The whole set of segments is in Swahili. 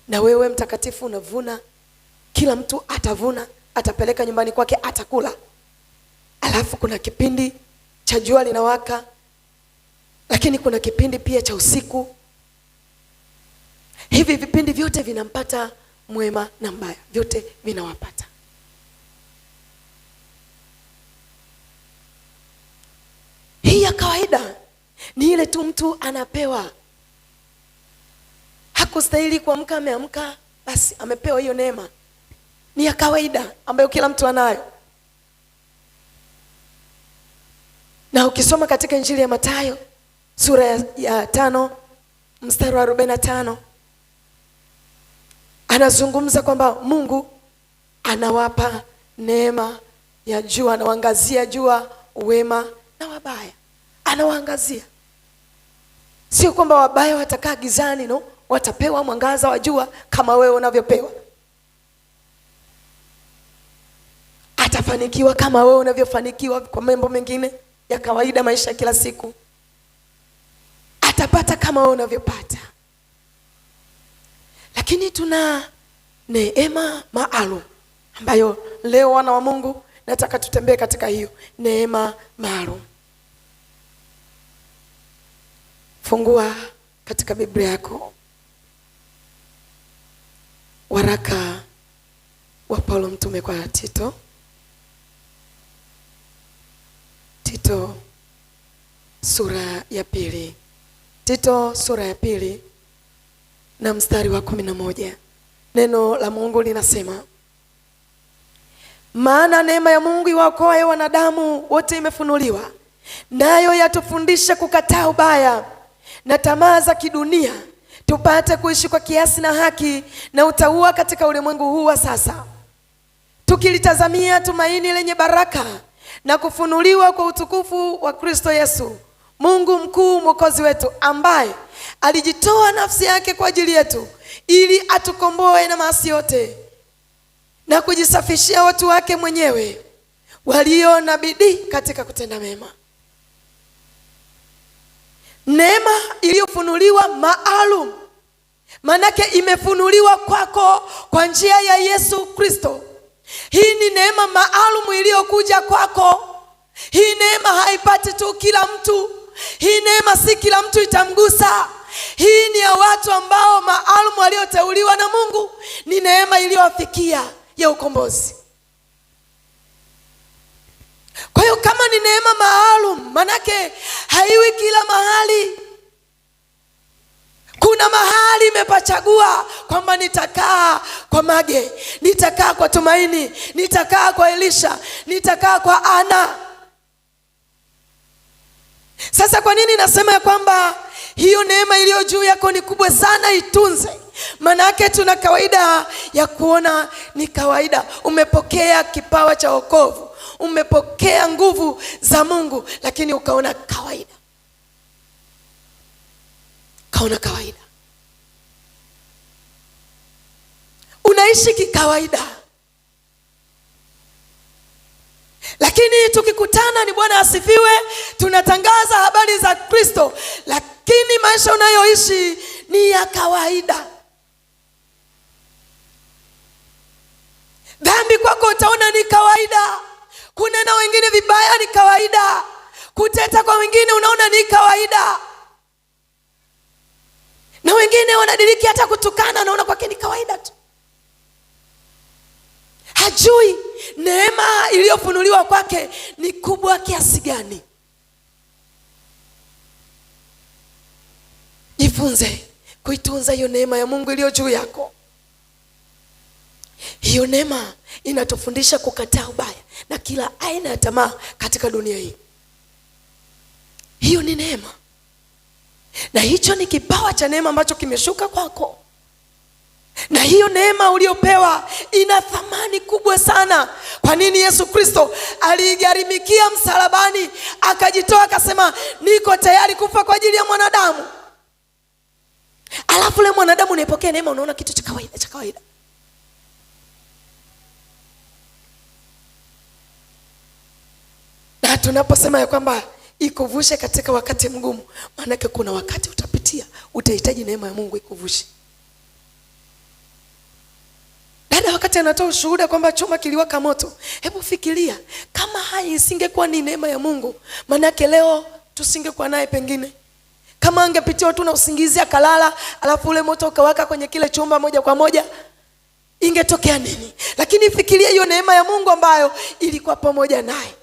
Na wewe mtakatifu unavuna, kila mtu atavuna, atapeleka nyumbani kwake, atakula. Alafu kuna kipindi cha jua linawaka, lakini kuna kipindi pia cha usiku. Hivi vipindi vyote vinampata mwema na mbaya, vyote vinawapata. Hii ya kawaida ni ile tu mtu anapewa, hakustahili kuamka, ameamka, basi amepewa hiyo neema. Ni ya kawaida ambayo kila mtu anayo. Na ukisoma katika Injili ya Mathayo sura ya 5 mstari wa 45, anazungumza kwamba Mungu anawapa neema ya jua, anawaangazia jua wema na wabaya. Anawaangazia. Sio kwamba wabaya watakaa gizani, no, watapewa mwangaza wa jua kama wewe unavyopewa. Atafanikiwa kama wewe unavyofanikiwa kwa mambo mengine ya kawaida, maisha ya kila siku. Atapata kama wewe unavyopata. Lakini tuna neema maalum ambayo leo wana wa Mungu nataka tutembee katika hiyo neema maalum. Fungua katika Biblia yako waraka wa Paulo mtume kwa Tito. Tito sura ya 2. Tito sura ya 2 na mstari wa 11. Neno la Mungu linasema, maana neema ya Mungu iwaokoaye wanadamu wote imefunuliwa, nayo yatufundisha kukataa ubaya na tamaa za kidunia, tupate kuishi kwa kiasi na haki na utauwa katika ulimwengu huu wa sasa, tukilitazamia tumaini lenye baraka na kufunuliwa kwa utukufu wa Kristo Yesu, Mungu mkuu mwokozi wetu, ambaye alijitoa nafsi yake kwa ajili yetu ili atukomboe na maasi yote na kujisafishia watu wake mwenyewe walio na bidii katika kutenda mema. Neema iliyofunuliwa maalum, manake imefunuliwa kwako kwa njia ya Yesu Kristo. Hii ni neema maalum iliyokuja kwako. Hii neema haipati tu kila mtu. Hii neema si kila mtu itamgusa. Hii ni ya watu ambao maalum walioteuliwa na Mungu. Ni neema iliyowafikia ya ukombozi. Kwa hiyo kama ni neema maalum, manake haiwi kila mahali. Kuna mahali imepachagua kwamba nitakaa kwa Mage, nitakaa kwa Tumaini, nitakaa kwa Elisha, nitakaa kwa Ana. Sasa kwa nini nasema ya kwamba hiyo neema iliyo juu yako ni kubwa sana? Itunze. Manake tuna kawaida ya kuona ni kawaida. Umepokea kipawa cha wokovu, umepokea nguvu za Mungu, lakini ukaona kawaida. Kaona kawaida. Unaishi kikawaida. Lakini tukikutana, ni Bwana asifiwe, tunatangaza habari za Kristo, lakini maisha unayoishi ni ya kawaida. Dhambi kwako utaona ni kawaida. Kunena wengine vibaya ni kawaida. Kuteta kwa wengine unaona ni kawaida. Na wengine wanadiriki hata kutukana, naona kwake ni kawaida tu. Hajui neema iliyofunuliwa kwake ni kubwa kiasi gani. Jifunze kuitunza hiyo neema ya Mungu iliyo juu yako. Hiyo neema inatufundisha kukataa ubaya na kila aina ya tamaa katika dunia hii. Hiyo ni neema. Na hicho ni kipawa cha neema ambacho kimeshuka kwako. Na hiyo neema uliopewa ina thamani kubwa sana. Kwa nini Yesu Kristo aligharimikia msalabani, akajitoa, akasema niko tayari kufa kwa ajili ya mwanadamu? Alafu le mwanadamu unaipokea neema, unaona kitu cha kawaida, cha kawaida. Na tunaposema ya kwamba ikuvushe katika wakati mgumu, maana kuna wakati utapitia, utahitaji neema ya Mungu ikuvushe. Baada wakati anatoa ushuhuda kwamba chuma kiliwaka moto, hebu fikiria kama hai isingekuwa ni neema ya Mungu, manake leo tusingekuwa naye. Pengine kama angepitiwa tu na usingizi akalala, alafu ule moto ukawaka kwenye kile chumba moja kwa moja, ingetokea nini? Lakini fikiria hiyo neema ya Mungu ambayo ilikuwa pamoja naye.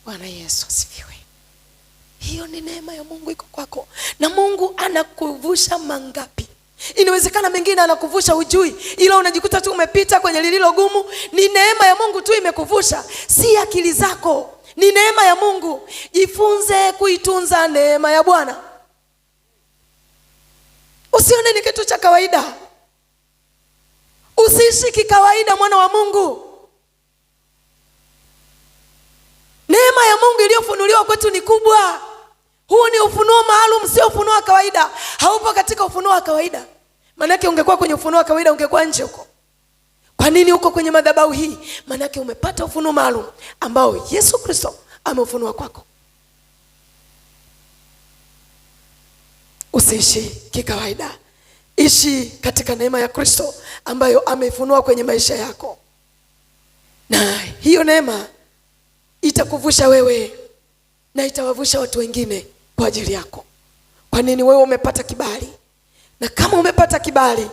Bwana Yesu asifiwe. Hiyo ni neema ya Mungu iko kwako. Na Mungu anakuvusha mangapi? Inawezekana mengine anakuvusha ujui, ila unajikuta tu umepita kwenye lililo gumu. Ni neema ya Mungu tu imekuvusha, si akili zako. Ni neema ya Mungu. Jifunze kuitunza neema ya Bwana. Usione ni kitu cha kawaida. Usiishi kikawaida, mwana wa Mungu. Neema ya Mungu iliyofunuliwa kwetu ni kubwa. Huu ni ufunuo maalum, sio ufunuo wa kawaida. Haupo katika ufunuo wa kawaida. Manake ungekuwa kwenye ufunuo wa kawaida ungekuwa nje huko. Kwa nini uko kwenye madhabahu hii? Manake umepata ufunuo maalum ambao Yesu Kristo ameufunua kwako. Usiishi kikawaida. Ishi katika neema ya Kristo ambayo ameifunua kwenye maisha yako. Na hiyo neema itakuvusha wewe na itawavusha watu wengine kwa ajili yako. Kwa nini? Wewe umepata kibali. Na kama umepata kibali,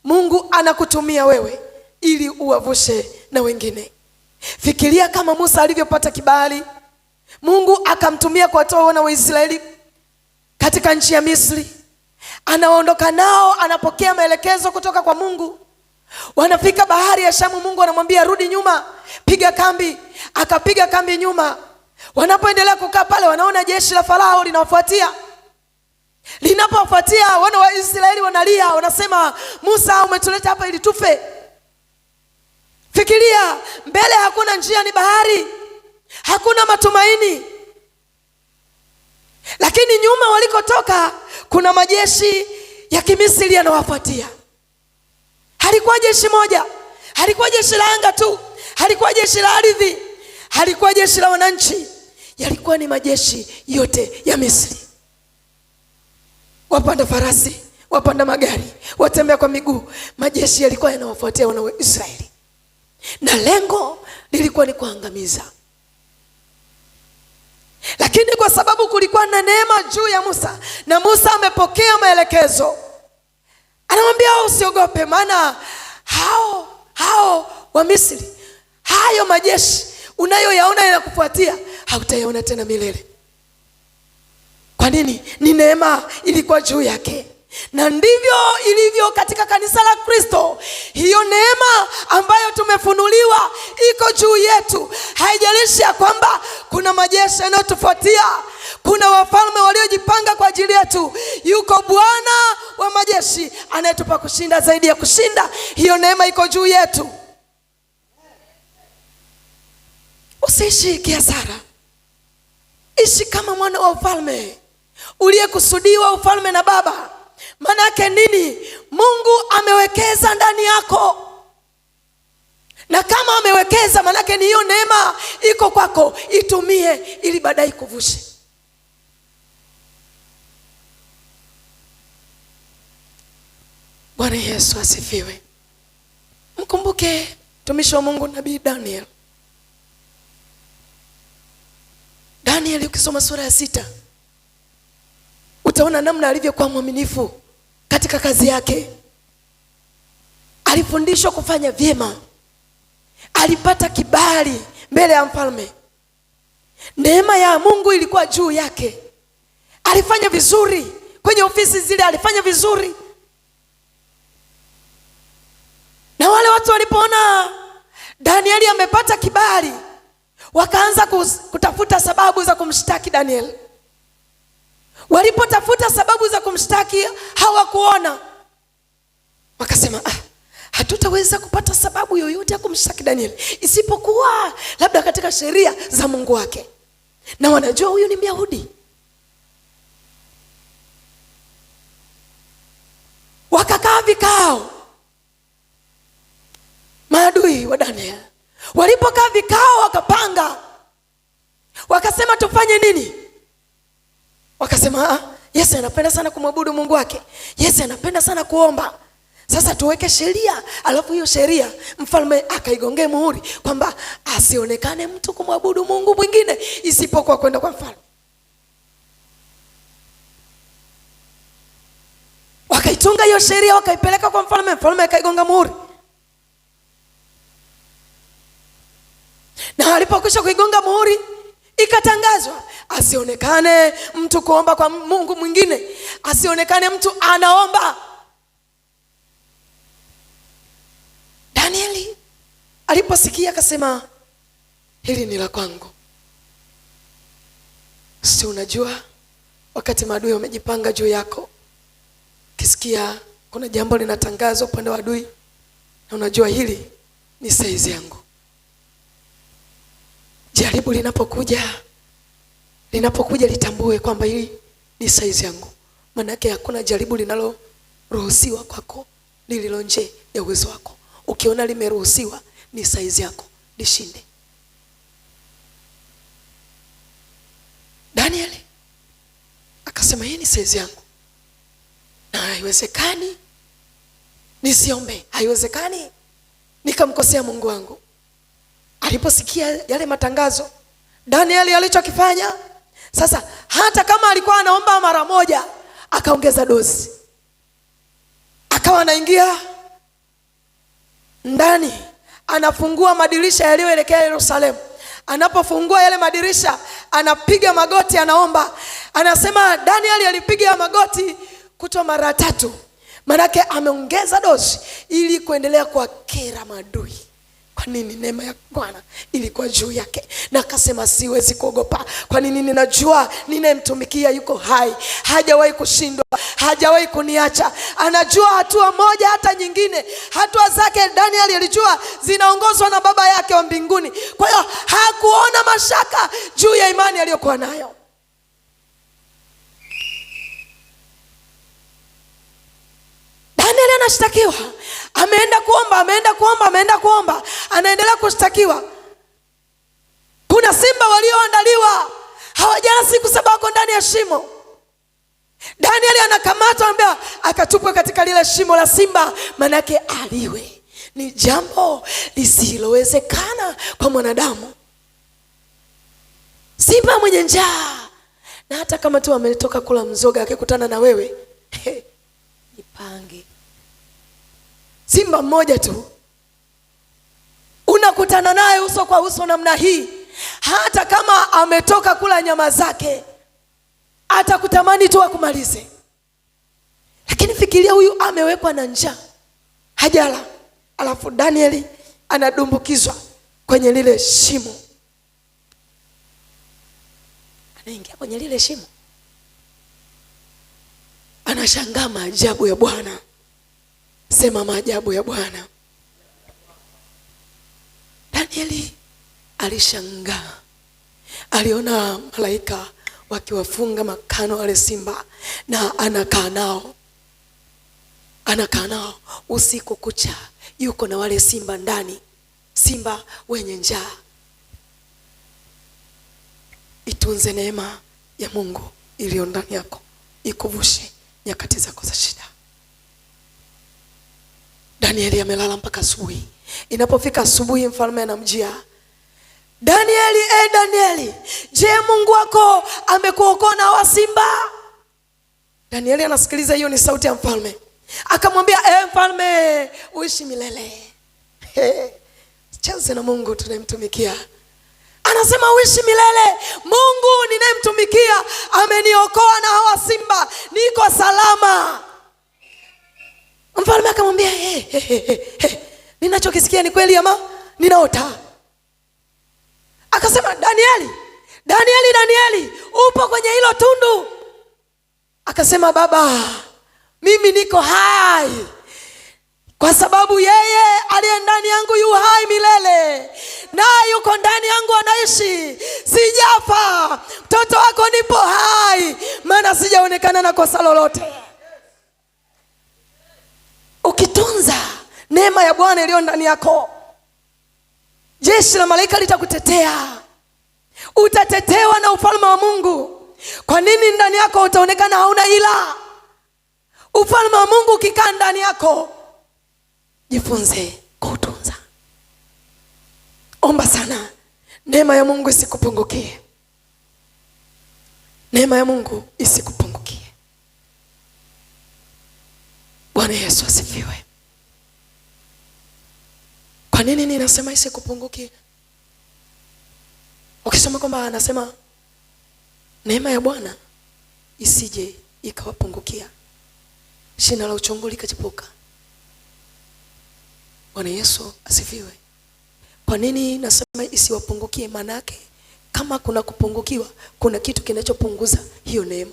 Mungu anakutumia wewe ili uwavushe na wengine. Fikiria kama Musa alivyopata kibali, Mungu akamtumia kuwatoa wana wa Israeli katika nchi ya Misri. Anaondoka nao, anapokea maelekezo kutoka kwa Mungu. Wanafika bahari ya Shamu, Mungu anamwambia rudi nyuma, piga kambi. Akapiga kambi nyuma. Wanapoendelea kukaa pale, wanaona jeshi la Farao linawafuatia. Linapowafuatia, wana wa Israeli wanalia, wanasema Musa, umetuleta hapa ili tufe. Fikiria, mbele hakuna njia, ni bahari, hakuna matumaini. Lakini nyuma walikotoka kuna majeshi ya Kimisri yanawafuatia. Halikuwa jeshi moja, halikuwa jeshi la anga tu, halikuwa jeshi la ardhi, halikuwa jeshi la wananchi, yalikuwa ni majeshi yote ya Misri. Wapanda farasi, wapanda magari, watembea kwa miguu, majeshi yalikuwa yanawafuatia wana wa Israeli. Na lengo lilikuwa ni kuangamiza. Lakini kwa sababu kulikuwa na neema juu ya Musa, na Musa amepokea maelekezo, anamwambia usiogope, maana hao wa Misri, hayo majeshi unayoyaona yanakufuatia, hautayaona tena milele. Kwa nini? Ni neema ilikuwa juu yake. Na ndivyo ilivyo katika kanisa la Kristo. Hiyo neema ambayo tumefunuliwa iko juu yetu. Haijalishi ya kwamba kuna majeshi yanayotufuatia, kuna wafalme waliojipanga kwa ajili yetu. Yuko Bwana wa majeshi anayetupa kushinda zaidi ya kushinda. Hiyo neema iko juu yetu. Usiishi kiasara. Ishi kama mwana wa ufalme uliyekusudiwa ufalme na Baba. Manake nini? Mungu amewekeza ndani yako. Na kama amewekeza, manake ni hiyo neema iko kwako, itumie ili baadaye kuvushe. Bwana Yesu asifiwe. Mkumbuke mtumishi wa Mungu Nabii Daniel. Daniel, ukisoma sura ya 6 utaona namna alivyokuwa mwaminifu katika kazi yake. Alifundishwa kufanya vyema. Alipata kibali mbele ya mfalme. Neema ya Mungu ilikuwa juu yake. Alifanya vizuri kwenye ofisi zile, alifanya vizuri. Na wale watu walipoona Danieli amepata kibali, wakaanza kutafuta sababu za kumshtaki Daniel. Walipotafuta sababu za kumshtaki hawakuona. Wakasema hatutaweza kupata sababu yoyote ya kumshtaki Daniel isipokuwa labda katika sheria za Mungu wake. Na wanajua huyu ni Myahudi. Wakakaa vikao, maadui wa Daniel. Walipokaa vikao wakapanga. Wakasema tufanye nini? Wakasema Yesu anapenda sana kumwabudu Mungu wake. Yesu anapenda sana kuomba. Sasa tuweke sheria, alafu hiyo sheria mfalme akaigongee muhuri kwamba asionekane mtu kumwabudu Mungu mwingine isipokuwa kwenda kwa mfalme. Wakaitunga hiyo sheria, wakaipeleka kwa mfalme, mfalme akaigonga muhuri. Na alipokwisha kuigonga muhuri, ikatangazwa asionekane mtu kuomba kwa Mungu mwingine, asionekane mtu anaomba. Danieli aliposikia akasema, hili ni la kwangu. Si unajua wakati maadui wamejipanga juu yako, kisikia kuna jambo linatangazwa upande wa adui, na unajua hili ni saizi yangu. Jaribu linapokuja litambue kwamba hili ni saizi yangu. Manake hakuna jaribu linaloruhusiwa kwako lililo nje ya uwezo wako. Ukiona limeruhusiwa ni saizi yako, lishinde. Danieli akasema, hii ni saizi yangu na haiwezekani nisiombe, haiwezekani nikamkosea Mungu wangu. Aliposikia yale matangazo, Danieli alichokifanya sasa, hata kama alikuwa anaomba mara moja, akaongeza dozi. Akawa anaingia ndani, anafungua madirisha yaliyoelekea Yerusalemu. Anapofungua yale madirisha, anapiga magoti, anaomba. Anasema Danieli alipiga magoti kutoa mara 3. Manake ameongeza dozi ili kuendelea kuwakera maadui. Kwa nini? Neema ya Bwana ilikuwa juu yake, na akasema siwezi kuogopa. Kwa nini? Ninajua ninayemtumikia yuko hai, hajawahi kushindwa, hajawahi kuniacha. Anajua hatua moja hata nyingine. Hatua zake Danieli alijua zinaongozwa na Baba yake wa mbinguni. Kwa hiyo hakuona mashaka juu ya imani aliyokuwa nayo. Danieli anashtakiwa, ameenda kuomba, anaendelea kushtakiwa. Kuna simba walioandaliwa, hawajala siku 7 wako ndani ya shimo. Danieli anakamatwa, anambia akatupwe katika lile shimo la simba, manake aliwe. Ni jambo lisilowezekana kwa mwanadamu. Simba mwenye njaa, na hata kama tu ametoka kula mzoga, akikutana na wewe jipange. Simba mmoja tu unakutana naye uso kwa uso namna hii, hata kama ametoka kula nyama zake, atakutamani tu akumalize. Lakini fikiria, huyu amewekwa na njaa, hajala, alafu Danieli anadumbukizwa kwenye lile shimo. Anaingia kwenye lile shimo, anashangaa maajabu ya Bwana. Sema maajabu ya Bwana. Danieli alishangaa, aliona malaika wakiwafunga makano wale simba, na anakaa nao usiku kucha, yuko na wale simba ndani, simba wenye njaa. Itunze neema ya Mungu iliyo ndani yako, ikuvushe nyakati zako za shida. Danieli amelala mpaka asubuhi. Inapofika asubuhi, mfalme anamjia Danieli, Danieli, je, Mungu wako amekuokoa na hawa simba? Danieli anasikiliza, hiyo ni sauti ya mfalme. Akamwambia, mfalme, uishi milele. Cheze na Mungu tunayemtumikia. Anasema uishi milele. Mungu ninayemtumikia ameniokoa na hawa simba, niko salama. Mfalme akamwambia, ninachokisikia ni kweli ama ninaota? Akasema, Danieli, upo kwenye hilo tundu? Akasema, baba, mimi niko hai kwa sababu yeye aliye ndani yangu yu hai milele, na yuko ndani yangu anaishi. Sijafa, mtoto wako nipo hai, maana sijaonekana na kosa lolote. Ukitunza neema ya Bwana iliyo ndani yako, jeshi la malaika litakutetea. Utatetewa na ufalme wa Mungu. Kwa nini ndani yako utaonekana hauna ila? Ufalme wa Mungu ukikaa ndani yako, jifunze kuutunza. Omba sana, neema ya Mungu isikupungukie. Neema ya Mungu isikupungukie. Bwana Yesu asifiwe. Kwa nini ninasema isikupungukie? Ukisoma kwamba anasema neema ya Bwana isije ikawapungukia, shina la uchungu likachipuka. Bwana Yesu asifiwe. Kwa nini nasema isiwapungukie? Manake kama kuna kupungukiwa, kuna kitu kinachopunguza hiyo neema.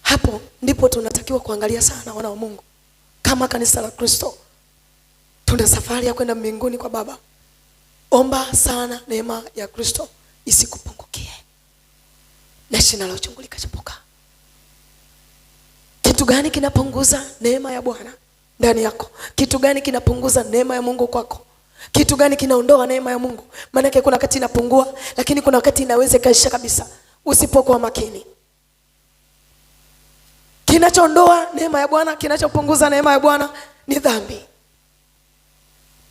Hapo ndipo tunatakiwa kuangalia sana, wana wa Mungu. Kama kanisa la Kristo tuna safari ya kwenda mbinguni kwa Baba. Omba sana neema ya Kristo isikupungukie, na shina la uchungu likachipuka. Kitu gani kinapunguza neema ya Bwana ndani yako? Kitu gani kinapunguza neema ya Mungu kwako? Kitu gani kinaondoa neema ya Mungu? Maana kuna wakati inapungua, lakini kuna wakati inaweza kaisha kabisa usipokuwa makini. Kinachoondoa neema ya Bwana, kinachopunguza neema ya Bwana ni dhambi.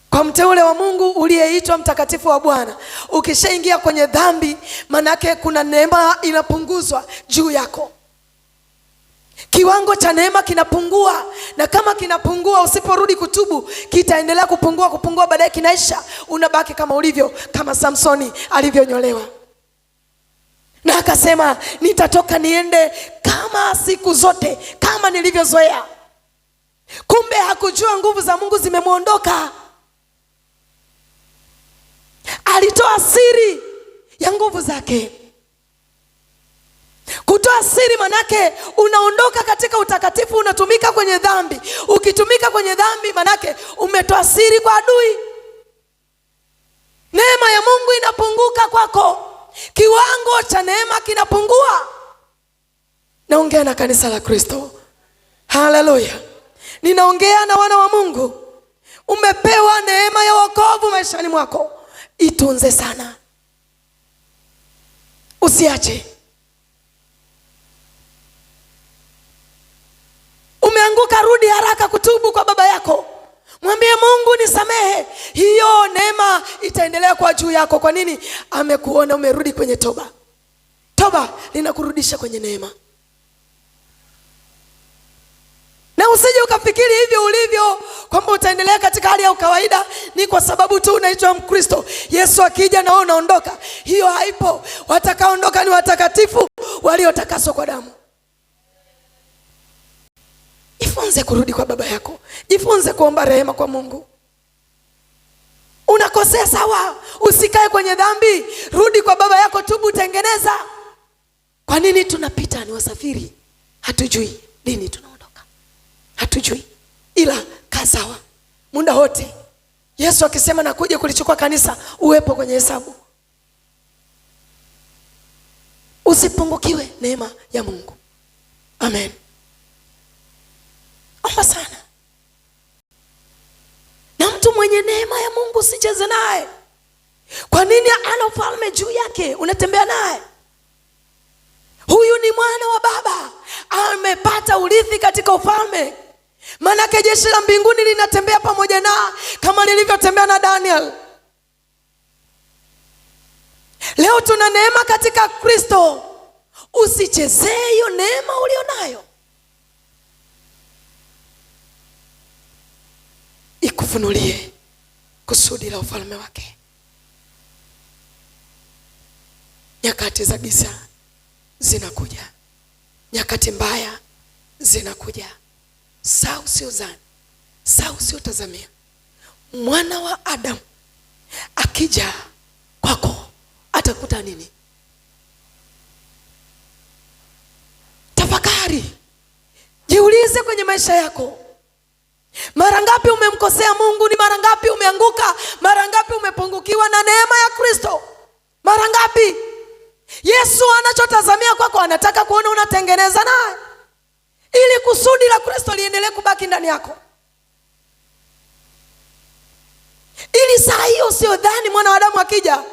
Kwa mteule wa Mungu uliyeitwa mtakatifu wa Bwana, ukishaingia kwenye dhambi, manake kuna neema inapunguzwa juu yako. Kiwango cha neema kinapungua, na kama kinapungua usiporudi kutubu, kitaendelea kupungua, baadaye kinaisha, unabaki kama ulivyo, kama Samsoni alivyonyolewa. Na akasema nitatoka niende kama siku zote, kama nilivyozoea. Kumbe hakujua nguvu za Mungu zimemuondoka. Alitoa siri ya nguvu zake. Kutoa siri manake unaondoka katika utakatifu, unatumika kwenye dhambi. Ukitumika kwenye dhambi manake umetoa siri kwa adui. Neema ya Mungu inapunguka kwako. Kiwango cha neema kinapungua. Naongea na kanisa la Kristo. Haleluya. Ninaongea na wana wa Mungu. Umepewa neema ya wokovu maishani mwako. Itunze sana. Usiache. Umeanguka, rudi haraka kutubu kwa baba yako. Mwambie Mungu nisamehe. Hiyo neema itaendelea kwa juu yako. Kwa nini? Amekuona umerudi kwenye toba. Toba linakurudisha kwenye neema. Na usije ukafikiri hivyo ulivyo kwamba utaendelea katika hali ya kawaida ni kwa sababu tu unaitwa Mkristo. Yesu akija na wewe unaondoka. Hiyo haipo. Watakaoondoka ni watakatifu waliotakaswa kwa damu. Jifunze kurudi kwa baba yako. Jifunze kuomba rehema kwa Mungu. Unakosea, sawa, usikae kwenye dhambi. Rudi kwa baba yako, tubu, tengeneza. Kwa nini tunapita ni wasafiri? Hatujui lini tunaondoka. Hatujui. Ila kaa sawa muda wote. Yesu akisema nakuja kulichukua kanisa, uwepo kwenye hesabu. Usipungukiwe neema ya Mungu. Amen. Omba sana. Na mtu mwenye neema ya Mungu usicheze naye. Kwa nini? Ana ufalme juu yake, unatembea naye. Huyu ni mwana wa baba, amepata urithi katika ufalme. Manake jeshi la mbinguni linatembea pamoja na, kama lilivyotembea na Daniel. Leo tuna neema katika Kristo. Usichezee hiyo neema ulionayo. Ikufunulie kusudi la ufalme wake. Nyakati za giza zinakuja. Nyakati mbaya zinakuja. Saa usiozani, saa usiotazamia. Mwana wa Adamu akija kwako atakuta nini? Tafakari. Jiulize kwenye maisha yako. Mara ngapi umemkosea Mungu? Ni mara ngapi umeanguka? Mara ngapi umepungukiwa na neema ya Kristo? Mara ngapi? Yesu anachotazamia kwako, anataka kuona unatengeneza naye, ili kusudi la Kristo liendelee kubaki ndani yako. Ili saa hiyo usiodhani mwana wa Adamu akija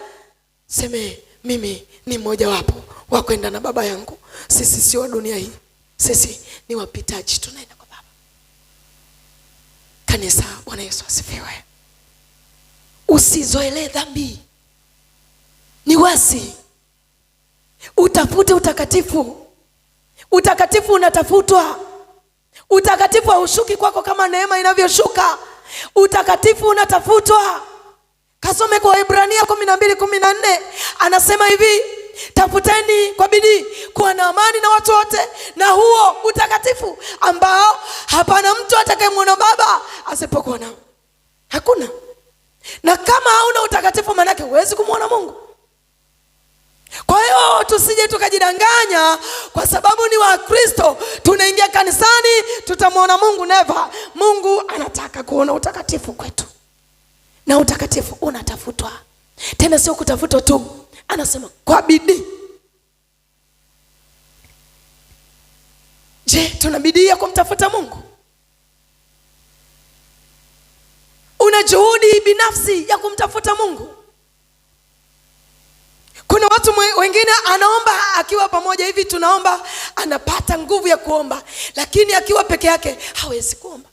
seme mimi ni mmoja wapo wa kwenda na baba yangu. Sisi sio wa dunia hii, sisi ni wapitaji, tunaenda kwa baba. Kanisa, Bwana Yesu asifiwe. Usizoelee dhambi, ni wasi. Utafute utakatifu. Utakatifu unatafutwa. Utakatifu haushuki kwako kama neema inavyoshuka. Utakatifu unatafutwa. Kasome kwa Waebrania 12:14, anasema hivi: tafuteni kwa bidii kuwa na amani na watu wote, na huo utakatifu ambao hapana mtu atakayemwona Baba asipokuwa nao. Hakuna. Na kama hauna utakatifu, maana yake huwezi kumwona Mungu. Kwa hiyo tusije tukajidanganya kwa sababu ni wa Kristo tunaingia kanisani tutamwona Mungu. Never. Mungu anataka kuona utakatifu kwetu, na utakatifu unatafutwa. Tena sio kutafutwa tu, anasema kwa bidii. Je, tuna bidii ya kumtafuta Mungu? Una juhudi binafsi ya kumtafuta Mungu? Kuna watu wengine anaomba akiwa pamoja hivi, tunaomba, anapata nguvu ya kuomba, lakini akiwa peke yake hawezi kuomba.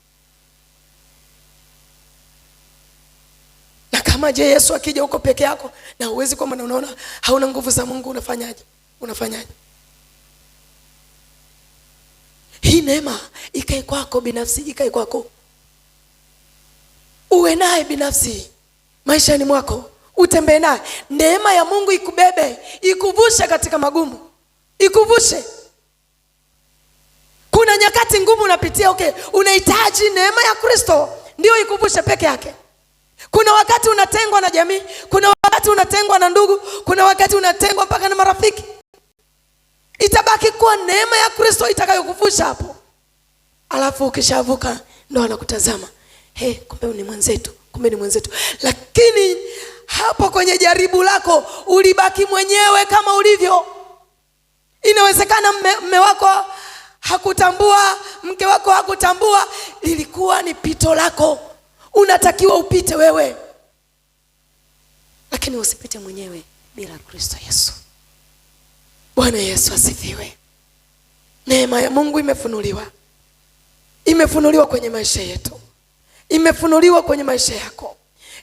Na kama je, Yesu akija huko peke yako na huwezi kuomba, na unaona hauna nguvu za Mungu, unafanyaje? Hii neema ikae kwako binafsi, ikae kwako, uwe naye binafsi maishani mwako, utembee naye. Neema ya Mungu ikubebe, ikuvushe katika magumu, ikuvushe. Kuna nyakati ngumu unapitia, okay, unahitaji neema ya Kristo ndio ikuvushe peke yake. Kuna wakati unatengwa na jamii, kuna wakati unatengwa na ndugu, kuna wakati unatengwa mpaka na marafiki. Itabaki kuwa neema ya Kristo itakayokuvusha hapo. Alafu ukishavuka ndio anakutazama, kumbe ni mwenzetu, kumbe ni mwenzetu. Lakini hapo kwenye jaribu lako ulibaki mwenyewe kama ulivyo. Inawezekana mme wako hakutambua, mke wako hakutambua, lilikuwa ni pito lako. Unatakiwa upite wewe, lakini usipite mwenyewe bila Kristo Yesu. Bwana Yesu asifiwe. Neema ya Mungu imefunuliwa. Imefunuliwa kwenye maisha yetu. Imefunuliwa kwenye maisha yako.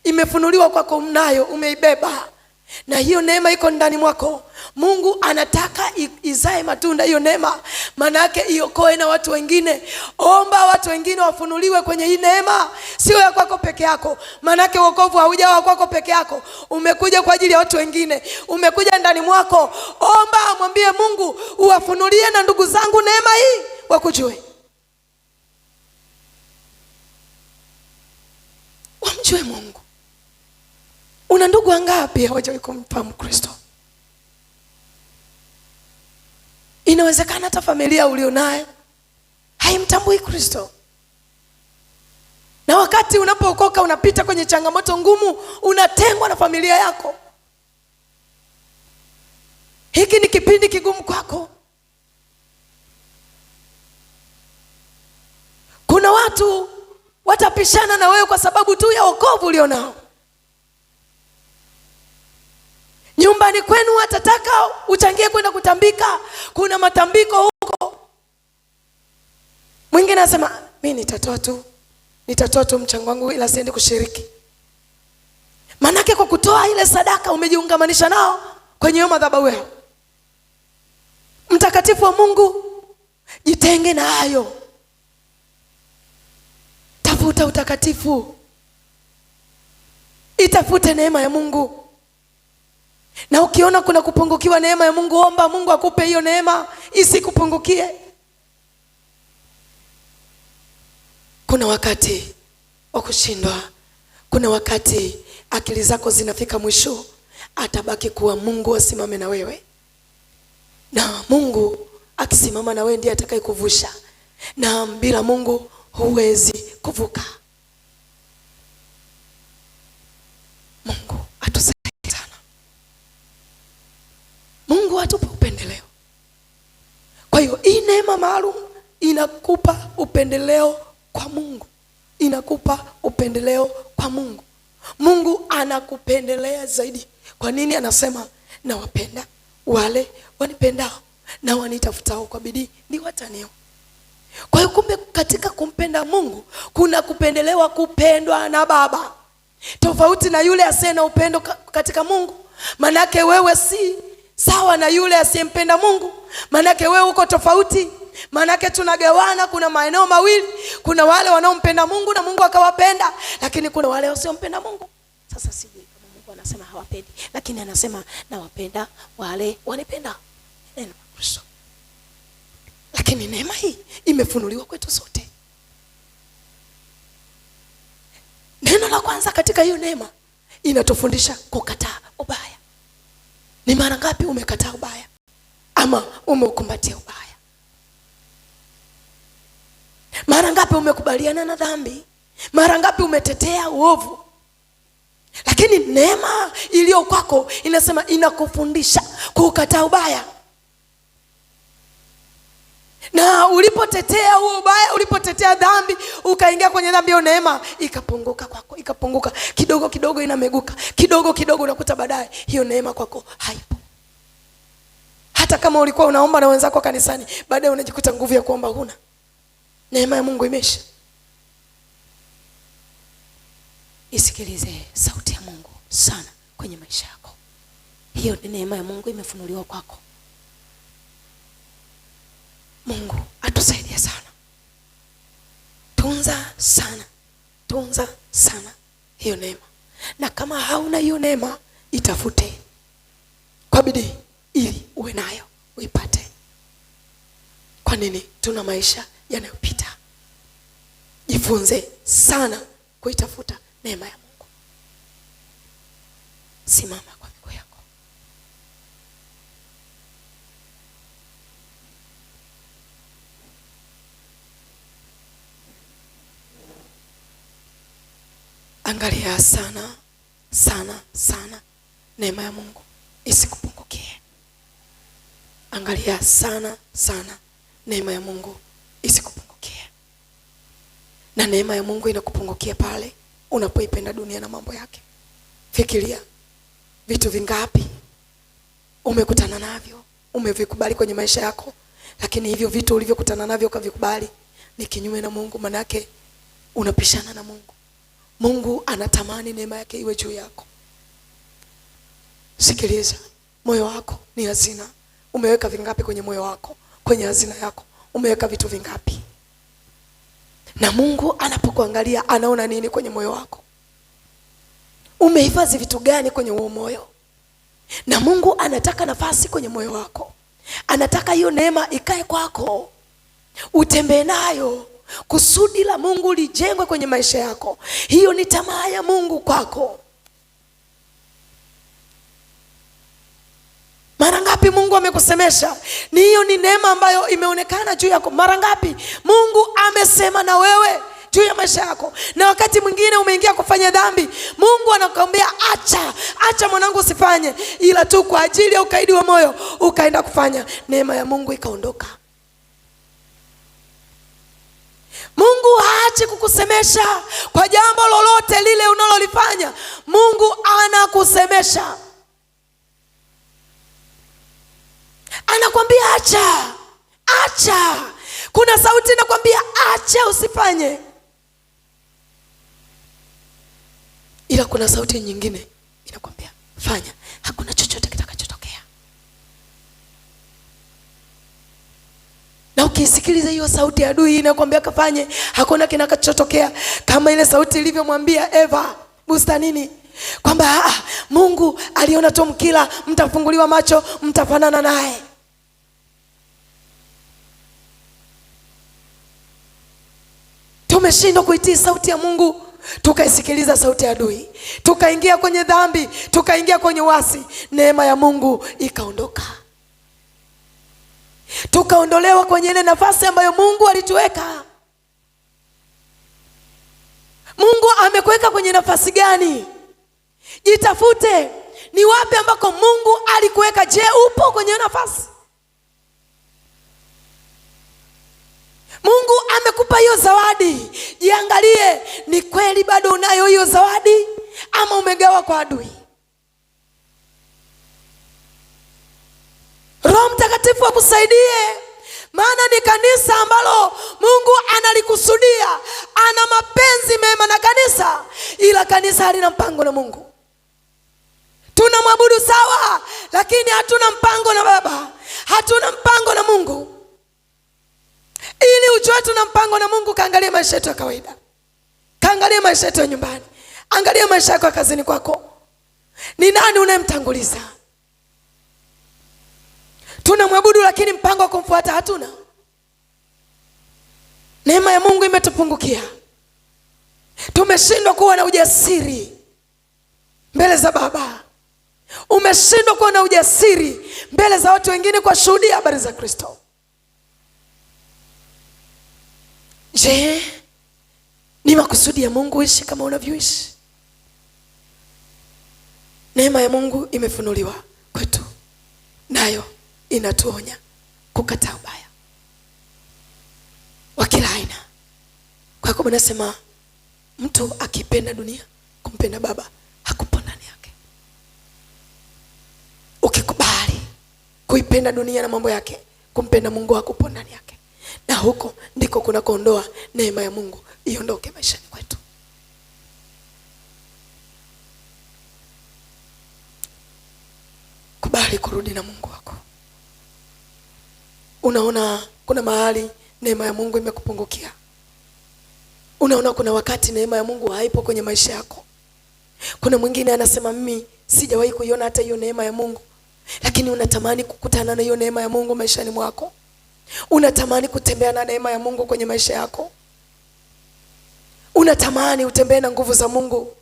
Imefunuliwa kwako, unayo, umeibeba. Na hiyo neema iko ndani mwako. Mungu anataka izae matunda hiyo neema. Maana yake iokoe na watu wengine. Omba watu wengine wafunuliwe kwenye hii neema, sio ya kwako peke yako. Maana yake wokovu haujawa kwako peke yako. Umekuja kwa ajili ya watu wengine. Umekuja ndani mwako. Omba, mwambie Mungu, uwafunulie na ndugu zangu neema hii wakujue. Wamjue Mungu. Una ndugu wangapi hawajawahi kumfahamu Kristo? Inawezekana hata familia ulionayo haimtambui Kristo. Na wakati unapookoka unapita kwenye changamoto ngumu, unatengwa na familia yako. Hiki ni kipindi kigumu kwako. Kuna watu watapishana na wewe kwa sababu tu ya wokovu ulionao. Nyumbani kwenu watataka uchangie kwenda kutambika. Kuna matambiko huko. Mwingine anasema mimi nitatoa tu mchango wangu ila siende kushiriki. Manake kwa kutoa ile sadaka umejiungamanisha nao kwenye hiyo madhabahu yao. Mtakatifu wa Mungu, jitenge na hayo. Tafuta utakatifu. Itafute neema ya Mungu. Na ukiona kuna kupungukiwa neema ya Mungu, omba Mungu akupe hiyo neema isikupungukie. Kuna wakati wa kushindwa. Kuna wakati akili zako zinafika mwisho. Atabaki kuwa Mungu asimame na wewe. Na Mungu akisimama na wewe ndiye atakayekuvusha. Na bila Mungu huwezi kuvuka. Mungu atusaidie sana. Mungu atupe upendeleo. Kwa hiyo hii neema maalum inakupa upendeleo kwa Mungu. Inakupa upendeleo kwa Mungu. Mungu anakupendelea zaidi. Kwa nini anasema nawapenda wale wanipendao na wanitafutao kwa bidii niwataniwa. Kwa hiyo kumbe katika kumpenda Mungu kuna kupendelewa kupendwa na Baba. Tofauti na yule asiye na upendo katika Mungu. Manake wewe si sawa na yule asiyempenda Mungu. Manake wewe uko tofauti. Manake tunagawana, kuna maeneo mawili. Kuna wale wanaompenda Mungu na Mungu akawapenda, lakini kuna wale wasiompenda Mungu. Sasa sijui kama Mungu anasema hawapendi, lakini anasema nawapenda wale wanipenda. Neno la Kristo. Lakini neema hii imefunuliwa kwetu sote. Neno la kwanza katika hiyo neema inatufundisha kukataa ubaya. Ni mara ngapi umekataa ubaya ama umeukumbatia ubaya? Mara ngapi umekubaliana na dhambi? Mara ngapi umetetea uovu? Lakini neema iliyo kwako inasema inakufundisha kukataa ubaya. Na ulipotetea huo ubaya, ulipotetea dhambi, ukaingia kwenye dhambi, hiyo neema ikapunguka kwako, ikapunguka kidogo kidogo, inameguka kidogo kidogo, unakuta baadaye hiyo neema kwako haipo. Hata kama ulikuwa unaomba na wenzako kanisani, baadaye unajikuta nguvu ya kuomba huna. Neema ya Mungu imesha. Isikilize sauti ya Mungu sana kwenye maisha yako. Hiyo ni neema ya Mungu imefunuliwa kwako. Mungu atusaidie sana. Tunza sana hiyo neema. Na kama hauna hiyo neema, itafute kwa bidii ili uwe nayo, uipate. Kwa nini? Tuna maisha yanayopita. Jifunze sana kuitafuta neema ya Mungu. Simama kwa miguu yako. Angalia sana neema ya Mungu isikupungukie. Angalia sana neema ya Mungu isikupungukie. Na neema ya Mungu inakupungukia pale unapoipenda dunia na mambo yake. Fikiria vitu vingapi umekutana navyo, umevikubali kwenye maisha yako, lakini hivyo vitu ulivyokutana navyo ukavikubali ni kinyume na Mungu. Manake unapishana na Mungu. Mungu anatamani neema yake iwe juu yako. Sikiliza, moyo wako ni hazina. Umeweka vingapi kwenye moyo wako? Kwenye hazina yako umeweka vitu vingapi? Na Mungu anapokuangalia anaona nini kwenye moyo wako? Umehifadhi vitu gani kwenye huo moyo? Na Mungu anataka nafasi kwenye moyo wako. Anataka hiyo neema ikae kwako, utembee nayo. Kusudi la Mungu lijengwe kwenye maisha yako. Hiyo ni tamaa ya Mungu kwako. Mara ngapi Mungu amekusemesha? Hiyo ni neema ambayo imeonekana juu yako. Mara ngapi Mungu amesema na wewe juu ya maisha yako? Na wakati mwingine umeingia kufanya dhambi, Mungu anakuambia acha mwanangu usifanye, ila tu kwa ajili ya ukaidi wa moyo ukaenda kufanya. Neema ya Mungu ikaondoka. Mungu haachi kukusemesha kwa jambo lolote lile unalolifanya. Mungu anakusemesha. Anakuambia acha. Kuna sauti inakwambia acha usifanye. Ila kuna sauti nyingine inakwambia fanya. Hakuna chochote kitakachotokea. Na ukisikiliza hiyo sauti ya adui inakwambia kafanye, hakuna kinachotokea. Kama ile sauti ilivyomwambia Eva bustanini kwamba Mungu aliona tu mkila mtafunguliwa macho, mtafanana naye. Tumeshindwa kuitii sauti ya Mungu, tukaisikiliza sauti ya adui, tukaingia kwenye dhambi, tukaingia kwenye uasi. Neema ya Mungu ikaondoka, tukaondolewa kwenye ile nafasi ambayo Mungu alituweka. Mungu amekuweka kwenye nafasi gani? Jitafute, ni wapi ambako Mungu alikuweka? Je, upo kwenye nafasi? Mungu amekupa hiyo zawadi. Jiangalie, ni kweli bado unayo hiyo zawadi ama umegawa kwa adui? Mtakatifu akusaidie, maana ni kanisa ambalo Mungu analikusudia. Ana mapenzi mema na kanisa, ila kanisa halina mpango na Mungu. Tunamwabudu sawa, lakini hatuna mpango na Baba, hatuna mpango na Mungu. Ili ujue tuna mpango na Mungu, kaangalia maisha yetu ya kawaida, kaangalia maisha yetu ya nyumbani, angalia maisha yako ya kazini kwako. Ni nani unayemtanguliza? Tunamwabudu lakini mpango wa kumfuata hatuna. Neema ya Mungu imetupungukia. Tumeshindwa kuwa na ujasiri mbele za Baba. Umeshindwa kuwa na ujasiri mbele za watu wengine kwa shuhudia habari za Kristo. Je, ni makusudi ya Mungu ishi kama unavyoishi? Neema ya Mungu imefunuliwa kwetu, nayo inatuonya kukataa ubaya wa kila aina. Kwa hiyo nasema mtu akipenda dunia, kumpenda Baba hakupo ndani yake. Ukikubali kuipenda dunia na mambo yake, kumpenda Mungu hakupo ndani yake. Na huko ndiko kuna kuondoa neema ya Mungu iondoke maishani kwetu. Kubali kurudi na Mungu wako. Unaona kuna mahali neema ya Mungu imekupungukia. Unaona kuna wakati neema ya Mungu haipo kwenye maisha yako. Kuna mwingine anasema mimi sijawahi kuiona hata hiyo neema ya Mungu. Lakini unatamani kukutana na hiyo neema ya Mungu maishani mwako. Unatamani kutembea na neema ya Mungu kwenye maisha yako. Unatamani utembee na nguvu za Mungu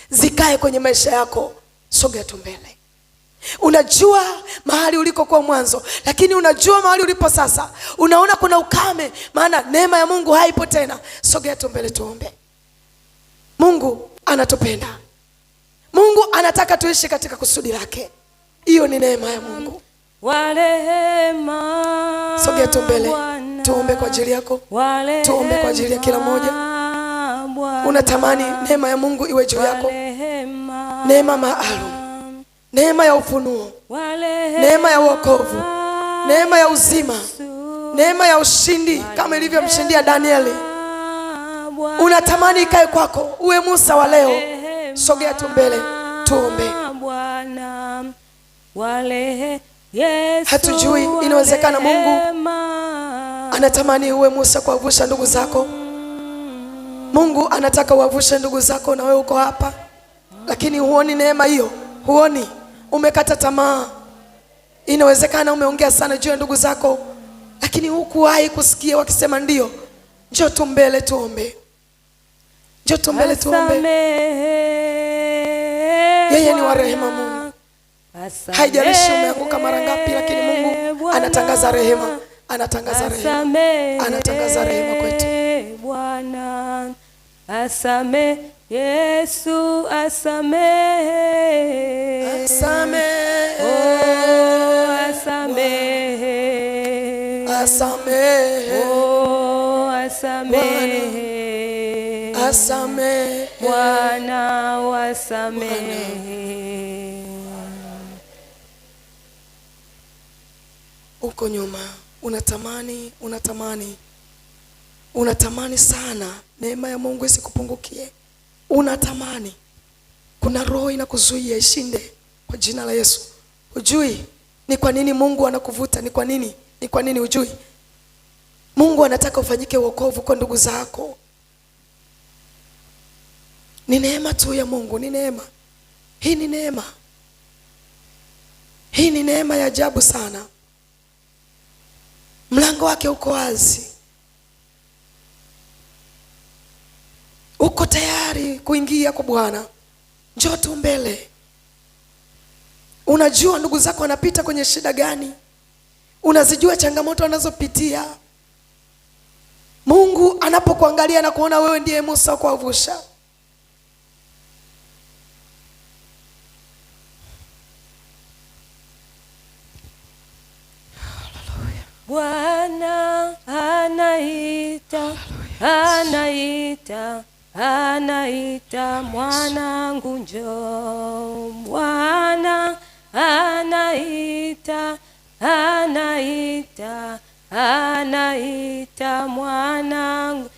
zikae kwenye maisha yako. Sogea tu mbele. Unajua mahali ulikokuwa mwanzo, lakini unajua mahali ulipo sasa. Unaona kuna ukame, maana neema ya Mungu haipo tena. Sogea tu mbele tuombe. Mungu anatupenda. Mungu anataka tuishi katika kusudi lake. Hiyo ni neema ya Mungu. Sogea tu mbele tuombe kwa ajili yako. Tuombe kwa ajili ya kila mmoja. Unatamani neema ya Mungu iwe juu yako. Neema maalum. Neema ya ufunuo, neema ya wokovu, neema ya uzima, neema ya ushindi kama ilivyomshindia Danieli. Unatamani ikae kwako, uwe Musa wa leo. Sogea tu mbele tuombe. Hatujui, inawezekana Mungu anatamani uwe Musa kuwavusha ndugu zako. Mungu anataka uwavushe ndugu zako, na wewe uko hapa lakini huoni neema hiyo. Huoni, umekata tamaa. Inawezekana umeongea sana juu ya ndugu zako, lakini hukuwahi kusikia wakisema ndio. Njoo tu mbele tuombe. Njoo tu mbele tuombe. Yeye ni wa rehema Mungu. Haijalishi umeanguka mara ngapi, lakini Mungu anatangaza rehema. Anatangaza rehema. Anatangaza rehema kwetu. Bwana asame, Yesu asamehe. Asamehe. Oh, asamehe. Asamehe. Oh, asamehe. Asamehe. Bwana wasamehe. Uko nyuma unatamani sana neema ya Mungu isikupungukie. Unatamani, kuna roho inakuzuia ishinde kwa jina la Yesu. Hujui ni kwa nini Mungu anakuvuta, ni kwa nini hujui. Mungu anataka ufanyike wokovu kwa ndugu zako. Ni neema tu ya Mungu, ni neema. Hii ni neema. Hii ni neema ya ajabu sana. Mlango wake uko wazi. Uko tayari kuingia kwa Bwana. Njoo tu mbele. Unajua ndugu zako wanapita kwenye shida gani? Unazijua changamoto wanazopitia. Mungu anapokuangalia na kuona wewe ndiye Musa kuwavusha. Bwana anaita, anaita, anaita, mwanangu njoo. Bwana anaita, anaita. anaita, anaita mwanangu.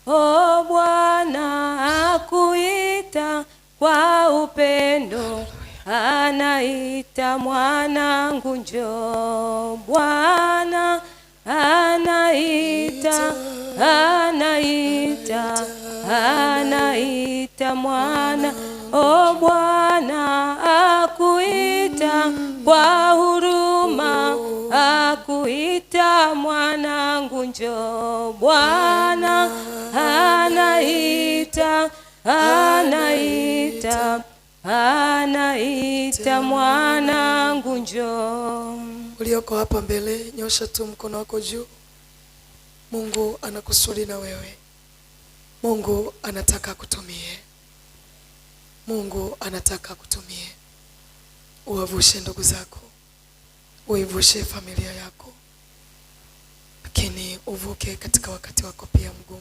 O Bwana akuita kwa upendo, anaita mwanangu njoo. Bwana anaita, anaita, anaita mwana. O Bwana akuita kwa huruma, akuita mwanangu njoo. Bwana anaita, anaita, anaita mwanangu njoo. Ulioko hapa mbele, nyosha tu mkono wako juu. Mungu anakusudi na wewe. Mungu anataka kutumie. Mungu anataka kutumie. Uwavushe ndugu zako, uivushe familia yako, lakini uvuke katika wakati wako pia mgumu.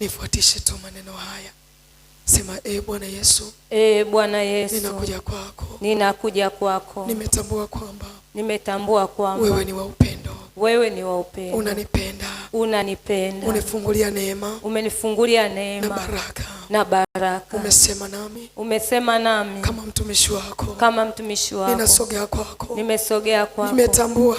Nifuatishe tu maneno haya. Sema, Bwana Yesu, Bwana Yesu, ninakuja kwako. Ninakuja kwako. Nimetambua kwamba wewe ni wa upendo. Wewe ni wa upendo. Unanipenda. Unanipenda. Unifungulia neema. Umenifungulia neema. Na baraka. Na baraka. Umesema nami. Umesema nami. Kama mtumishi wako. Kama mtumishi wako. Ninasogea kwako. Nimesogea kwako. Nimetambua.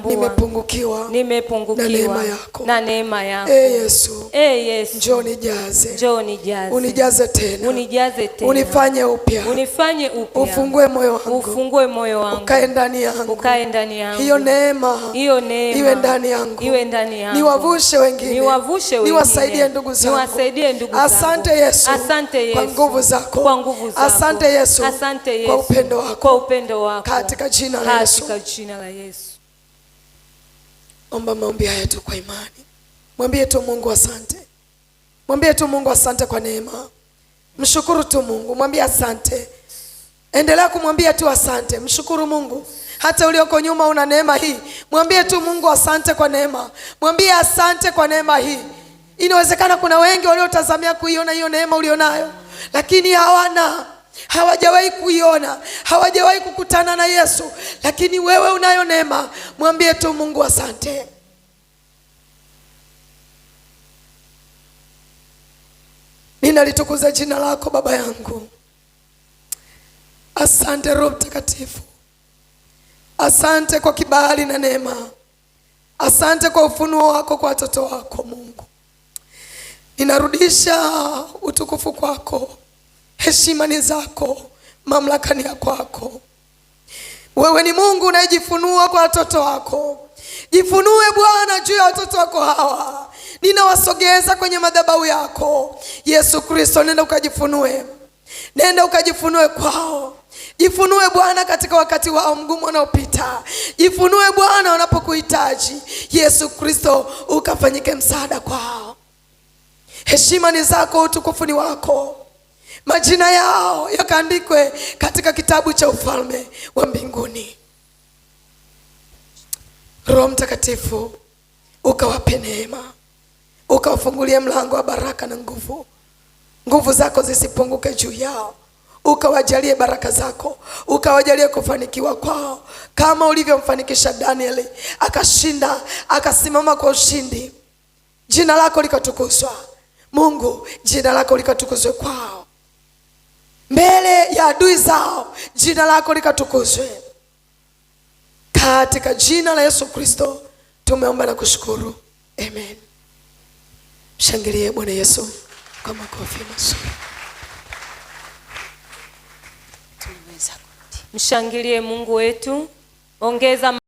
Nimepungukiwa. Nimepungukiwa. Na neema yako. Na neema yako. Yesu. Yesu. Njoo nijaze. Njoo nijaze. Unijaze tena. Unijaze tena. Unifanye upya. Unifanye upya. Ufungue moyo wangu. Ufungue moyo wangu. Ukae ndani yangu. Ukae ndani yangu. Hiyo neema. Hiyo neema. Iwe ndani yangu. Iwe ndani yangu. Niwavushe wengine. Niwavushe wengine. Niwasaidie ndugu zangu. Niwasaidie ndugu zangu. Asante Yesu. Asante Yesu. Kwa nguvu zako. Kwa nguvu zako. Asante Yesu. Asante Yesu. Kwa upendo wako. Kwa upendo wako. Katika jina la Yesu. Katika jina la Yesu. Omba maombi haya tu kwa imani. Mwambie tu Mungu asante. Mwambie tu Mungu asante kwa neema. Mshukuru tu Mungu. Mwambie asante. Endelea kumwambia tu asante. Mshukuru Mungu. Hata ulioko nyuma una neema hii. Mwambie tu Mungu asante kwa neema. Mwambie asante kwa neema hii. Inawezekana kuna wengi waliotazamia kuiona hiyo neema ulionayo, lakini hawajawahi kuiona, hawajawahi kukutana na Yesu. Lakini wewe unayo neema. Mwambie tu Mungu asante. Ninalitukuza jina lako Baba yangu. Asante Roho Mtakatifu. Asante kwa kibali na neema. Asante kwa ufunuo wako kwa watoto wako Mungu. Ninarudisha utukufu kwako. Heshima ni zako, mamlaka ni ya kwako. Wewe ni Mungu unayejifunua kwa watoto wako. Jifunue Bwana juu ya watoto wako hawa. Ninawasogeza kwenye madhabahu yako. Yesu Kristo, nenda ukajifunue. Nenda ukajifunue kwao. Jifunue Bwana katika wakati wao mgumu unaopita. Jifunue Bwana wanapokuhitaji. Yesu Kristo, ukafanyike msaada kwao. Heshima ni zako, utukufu ni wako. Majina yao yakaandikwe katika kitabu cha ufalme wa mbinguni. Roho Mtakatifu, ukawape neema. Ukawafungulie mlango wa baraka na nguvu. Nguvu zako zisipunguke juu yao. Ukawajalie baraka zako. Ukawajalie kufanikiwa kwao. Kama ulivyomfanikisha Danieli, akashinda, akasimama kwa ushindi. Jina lako likatukuzwa. Mungu, jina lako likatukuzwe kwao. Mbele ya adui zao, jina lako likatukuzwe. Katika jina la Yesu Kristo tumeomba na kushukuru. Amen. Shangilie Bwana Yesu kwa makofi mazuri. Mshangilie Mungu wetu. Ongeza